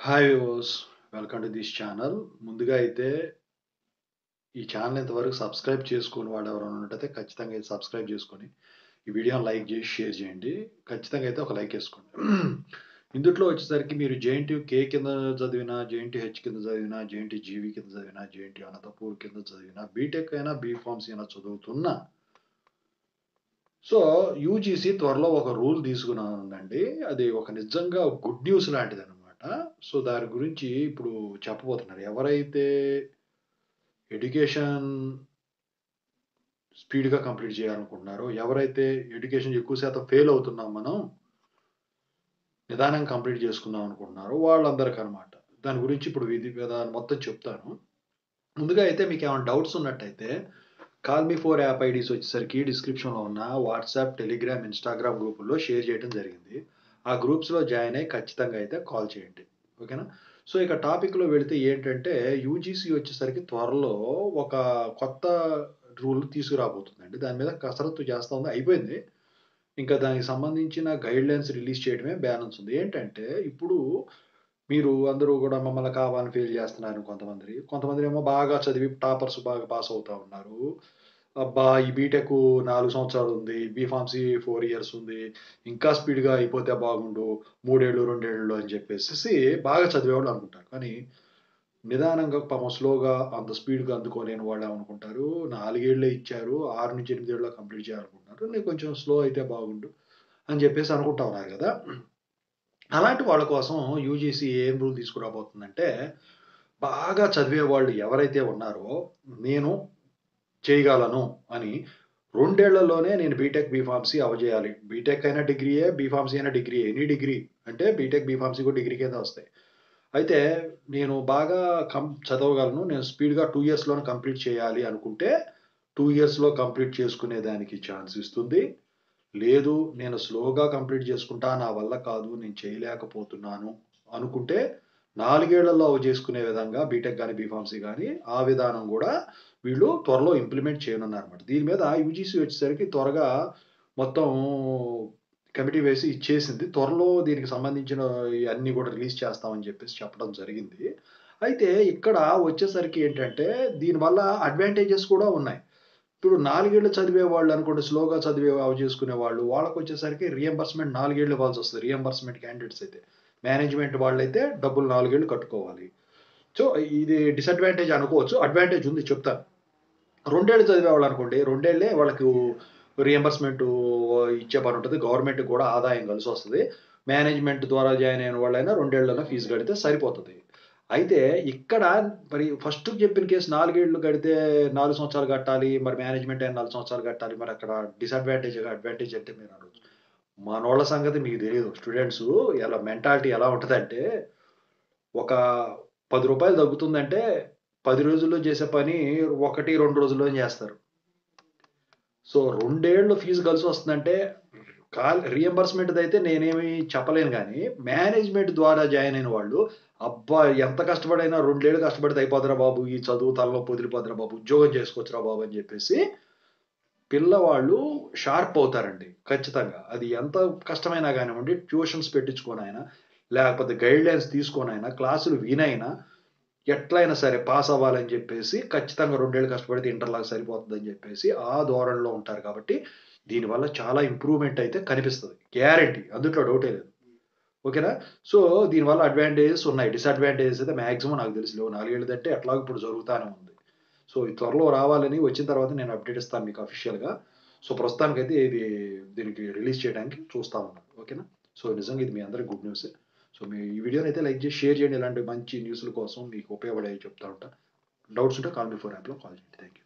Hi viewers, welcome to this channel. ముందుగా అయితే ఈ ఛానల్ ఇంతవరకు సబ్స్క్రైబ్ చేసుకోని వాడు ఎవరైనా ఉన్నట్టయితే ఖచ్చితంగా అయితే సబ్స్క్రైబ్ చేసుకొని ఈ వీడియోని లైక్ చేసి షేర్ చేయండి. ఖచ్చితంగా అయితే ఒక లైక్ వేసుకోండి. ఇందుట్లో వచ్చేసరికి మీరు జేఎన్‌టీయూ కే కింద చదివినా, జేఎన్‌టీయూ హెచ్ కింద చదివినా, జేఎన్‌టీయూ జీవీ కింద చదివినా, జేఎన్‌టీయూ అనంతపూర్ కింద చదివినా, బీటెక్ అయినా, బీఫార్మసీ అయినా చదువుతున్నా, సో యూజీసీ త్వరలో ఒక రూల్ తీసుకురానుందండి. అది ఒక నిజంగా గుడ్ న్యూస్ లాంటిదనమాట. సో దాని గురించి ఇప్పుడు చెప్పబోతున్నారు. ఎవరైతే ఎడ్యుకేషన్ స్పీడ్‌గా కంప్లీట్ చేయాలనుకుంటున్నారో, ఎవరైతే ఎడ్యుకేషన్ ఎక్కువ శాతం ఫెయిల్ అవుతున్నాం మనం, నిదానంగా కంప్లీట్ చేసుకుందాం అనుకుంటున్నారో వాళ్ళందరికనమాట. దాని గురించి ఇప్పుడు విధి విధానం మొత్తం చెప్తాను. ముందుగా అయితే మీకేమైనా డౌట్స్ ఉన్నట్టయితే call me four app IDs వచ్చేసరికి డిస్క్రిప్షన్‌లో ఉన్న వాట్సాప్, టెలిగ్రామ్, ఇన్‌స్టాగ్రామ్ గ్రూపుల్లో షేర్ చేయడం జరిగింది. ఆ గ్రూప్స్‌లో జాయిన్ అయ్యి ఖచ్చితంగా అయితే కాల్ చేయండి. ఓకేనా? సో, ఇక టాపిక్‌లో వెళితే ఏంటంటే యూజీసీ వచ్చేసరికి త్వరలో ఒక కొత్త రూల్ తీసుకురాబోతుందండి. దాని మీద కసరత్తు చేస్తా ఉంది. అయిపోయింది. ఇంకా దానికి సంబంధించిన గైడ్‌లైన్స్ రిలీజ్ చేయడమే బ్యాలెన్స్ ఉంది. ఏంటంటే ఇప్పుడు మీరు అందరూ గూడా మమ్మల్ని కావాలని ఫెయిల్ జేస్తున్నారు కొంతమంది. కొంతమందినేమో బాగా చదివి టాపర్స్ బాగా పాస్ అవుతా ఉన్నారు. అబ్బా! ఈ బీటెకు 4 సంవత్సరాలుంది. బీఫార్మసీ 4 ఇయర్స్ ఉంది. ఇంకా స్పీడ్‌గా అయిపోతే బాగుండు. 3 ఏళ్ళు, 2 ఏళ్లలో అని జెప్పేసేసి బాగా చదివేవాళ్ళు అనుకుంటారు. కానీ నిదానంగా పాపం స్లోగా అంత స్పీడ్‌గా అందుకోలేని వాళ్ళేమనుకుంటారు, 4 ఏళ్లే ఇచ్చారు. 6-8 ఏళ్లలో కంప్లీట్ చేయాలనుకుంటున్నారు. నేను కొంచెం స్లో అయితే బాగుండు అని జెప్పేసి అనుకుంటా ఉన్నారు గదా! అలాంటి వాళ్ళ కోసం యూజీసీ ఏం రూల్ తీసుకురాబోతుందంటే, బాగా చదివేవాళ్ళు ఎవరైతే ఉన్నారో, నేను చేయగలను అని 2 ఏళ్లలోనే నేను బీటెక్, బీఫార్మసీ అవ్వజేయాలి. బీటెక్ అయినా డిగ్రీయే, బీఫార్మసీ అయినా డిగ్రీయే. ఎనీ డిగ్రీ అంటే బీటెక్, బీఫార్మసీ కూడా డిగ్రీ కిందే వస్తాయి. అయితే నేను బాగా చదవగలను. నేను స్పీడ్‌గా 2 ఇయర్స్‌లోనే కంప్లీట్ చేయాలి అనుకుంటే, 2 ఇయర్స్‌లో కంప్లీట్ చేసుకునే దానికి ఛాన్స్ ఇస్తుంది. లేదు, నేను స్లోగా కంప్లీట్ చేసుకుంటా. నా వల్ల కాదు. నేను చేయలేకపోతున్నాను అనుకుంటే 4 ఏళ్లలో చేసుకునే విధంగా బీటెక్ గాని, బీఫార్మసీ గాని ఆ విధానం గూడా వీళ్ళు త్వరలో ఇంప్లిమెంట్ చేయనున్నారన్నమాట. దీని మీద యూజీసీ వచ్చేసరికి త్వరగా మొత్తం కమిటీ వేసి ఇచ్చేసింది. త్వరలో దీనికి సంబంధించిన ఇయన్నీ గూడా రిలీజ్ చేస్తామని జెప్పేసి చెప్పడం జరిగింది. అయితే ఇక్కడ వచ్చేసరికి ఏంటంటే దీనివల్ల అడ్వాంటేజెస్ కూడా ఉన్నాయి. ఇప్పుడు 4 ఏళ్ళు చదివేవాళ్ళనుకోండి, స్లోగా చదివి అవి చేసుకునేవాళ్ళు, వాళ్ళకొచ్చేసరికి రీయింబర్స్‌మెంట్ 4 ఏళ్ళు ఇవ్వాల్సొస్తది. రీయింబర్స్‌మెంట్ క్యాండిడేట్స్ అయితే. మేనేజ్‌మెంట్ వాళ్ళైతే డబ్బులు 4 ఏళ్ళు కట్టుకోవాలి. సో, ఇది డిసడ్వాంటేజ్ అనుకోవచ్చు. అడ్వాంటేజ్ ఉంది చెప్తాను. 2 ఏళ్ళు చదివేవాళ్ళనుకోండి, 2 ఏళ్లే వాళ్ళకు రీయింబర్స్‌మెంటు ఇచ్చే పనుంటది. గవర్నమెంట్‌కి గూడా ఆదాయం కలిసొస్తది. మేనేజ్‌మెంట్ ద్వారా జాయిన్ అయిన వాళ్ళైనా 2 ఏళ్లలో ఫీజు కడితే సరిపోతది. అయితే ఇక్కడ మరి ఫస్ట్ చెప్పిన కేసు 4 ఏళ్ళు కడితే 4 సంవత్సరాలు కట్టాలి. మరి మేనేజ్‌మెంట్ అయిన 4 సంవత్సరాలు కట్టాలి. మరక్కడ డిసడ్వాంటేజ్, అడ్వాంటేజ్ అంటే మీరు అనొచ్చు. మనోళ్ళ సంగతి మీకు తెలీదు. స్టూడెంట్సు ఎలా మెంటాలిటీ ఎలా ఉంటదంటే, ఒక రూ. 10 తగ్గుతుందంటే 10 రోజుల్లో చేసే పని 1, 2 రోజుల్లోనే జేస్తారు. సో, 2 ఏళ్ళు ఫీజు కలిసొస్తుందంటే రీయింబర్స్‌మెంట్‌దయితే నేనేమి చెప్పలేను గానీ, మేనేజ్‌మెంట్ ద్వారా జాయిన్ అయిన వాళ్ళు, అబ్బా! ఎంత కష్టపడైనా 2 ఏళ్ళు కష్టపడితే అయిపోద్దిరా బాబు! ఈ చదువు తలనొప్పి వదిలిపోద్దిరా బాబు! ఉద్యోగం చేసుకోవచ్చురా బాబు! అని జెప్పేసి పిల్లవాళ్ళు షార్ప్ అవుతారండి. ఖచ్చితంగా. అది ఎంత కష్టమైనా గానివ్వండి, ట్యూషన్స్ పెట్టించుకొనైనా, లేకపోతే గైడ్‌లైన్స్ తీసుకోనైనా, క్లాసులు వినైనా, ఎట్లైనా సరే పాస్ అవ్వాలని జెప్పేసి ఖచ్చితంగా 2 ఏళ్ళు కష్టపడితే ఇంటర్‌లాగా సరిపోతుందని జెప్పేసి ఆ ధోరణిలో ఉంటారు కాబట్టి, దీనివల్ల చాలా ఇంప్రూవ్‌మెంట్ అయితే కనిపిస్తది. గ్యారంటీ. అందుట్లో డౌటే లేదు. ఓకేనా? సో, దీనివల్ల అడ్వాంటేజెస్ ఉన్నాయి. డిసడ్వాంటేజెస్ అయితే మాక్సిమం నాకు తెలిసి లేవు. 4 ఏళ్ళదంటే ఎట్లాగో ఇప్పుడు జరుగుతానే ఉంది. సో, ఇది త్వరలో రావాలని వచ్చిన తర్వాత నేను అప్డేట్ ఇస్తాను మీకు అఫీషియల్‌గా. సో, ప్రస్తుతానికైతే దీనికి రిలీజ్ చేయడానికి చూస్తా ఉన్నాను. ఓకేనా? సో, నిజంగా ఇది మీ అందరికి గుడ్ న్యూసే. సో, ఈ వీడియోనైతే లైక్ చేసి షేర్ చేయండి. ఇలాంటి మంచి న్యూస్‌ల కోసం మీకు ఉపయోగపడేవి చెప్తా ఉంటా. డౌట్స్ ఉంటే కాల్ మీ ఫోర్ యాప్‌లో కాల్ చేయండి. Thank you.